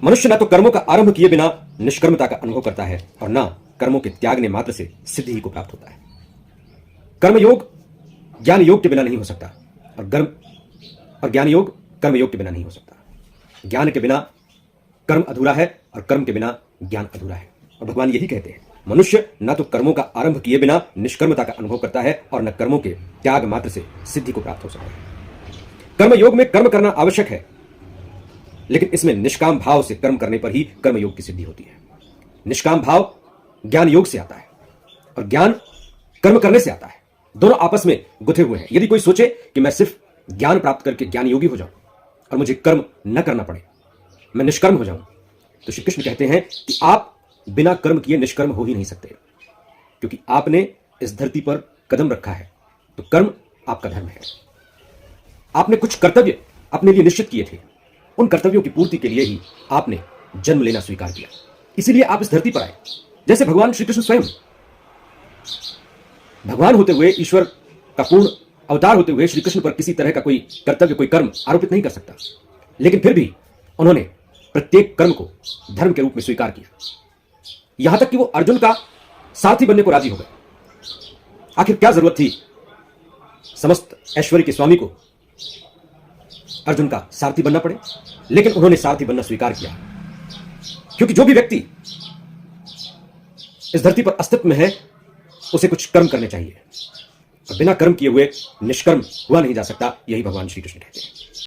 मनुष्य न तो कर्मों का आरंभ किए बिना निष्कर्मता का अनुभव करता है और न कर्मों के त्यागने मात्र से सिद्धि ही को प्राप्त होता है। कर्मयोग ज्ञान योग के बिना नहीं हो सकता और ज्ञान योग कर्म योग के बिना नहीं हो सकता। ज्ञान के बिना कर्म अधूरा है और कर्म के बिना ज्ञान अधूरा है। और भगवान यही कहते हैं, मनुष्य न तो कर्मों का आरंभ किए बिना निष्कर्मता का अनुभव करता है और न कर्मों के त्याग मात्र से सिद्धि को प्राप्त हो सकता है। कर्म योग में कर्म करना आवश्यक है, लेकिन इसमें निष्काम भाव से कर्म करने पर ही कर्म योग की सिद्धि होती है। निष्काम भाव ज्ञान योग से आता है और ज्ञान कर्म करने से आता है। दोनों आपस में गुथे हुए हैं। यदि कोई सोचे कि मैं सिर्फ ज्ञान प्राप्त करके ज्ञान योगी हो जाऊं और मुझे कर्म न करना पड़े, मैं निष्कर्म हो जाऊं, तो श्री कृष्ण कहते हैं कि आप बिना कर्म किए निष्कर्म हो ही नहीं सकते, क्योंकि आपने इस धरती पर कदम रखा है तो कर्म आपका धर्म है। आपने कुछ कर्तव्य अपने लिए निश्चित किए थे, उन कर्तव्यों की पूर्ति के लिए ही आपने जन्म लेना स्वीकार किया, इसीलिए आप इस धरती पर आए। जैसे भगवान श्री कृष्ण स्वयं भगवान होते हुए, ईश्वर का पूर्ण अवतार होते हुए श्री कृष्ण पर किसी तरह का कोई कर्तव्य, कोई कर्म आरोपित नहीं कर सकता, लेकिन फिर भी उन्होंने प्रत्येक कर्म को धर्म के रूप में स्वीकार किया, यहां तक कि वो अर्जुन का सारथी बनने को राजी हो गए। आखिर क्या जरूरत थी समस्त ऐश्वर्य के स्वामी को अर्जुन का सारथी बनना पड़े, लेकिन उन्होंने सारथी बनना स्वीकार किया, क्योंकि जो भी व्यक्ति इस धरती पर अस्तित्व में है उसे कुछ कर्म करने चाहिए, और बिना कर्म किए हुए निष्कर्म हुआ नहीं जा सकता। यही भगवान श्री कृष्ण कहते हैं।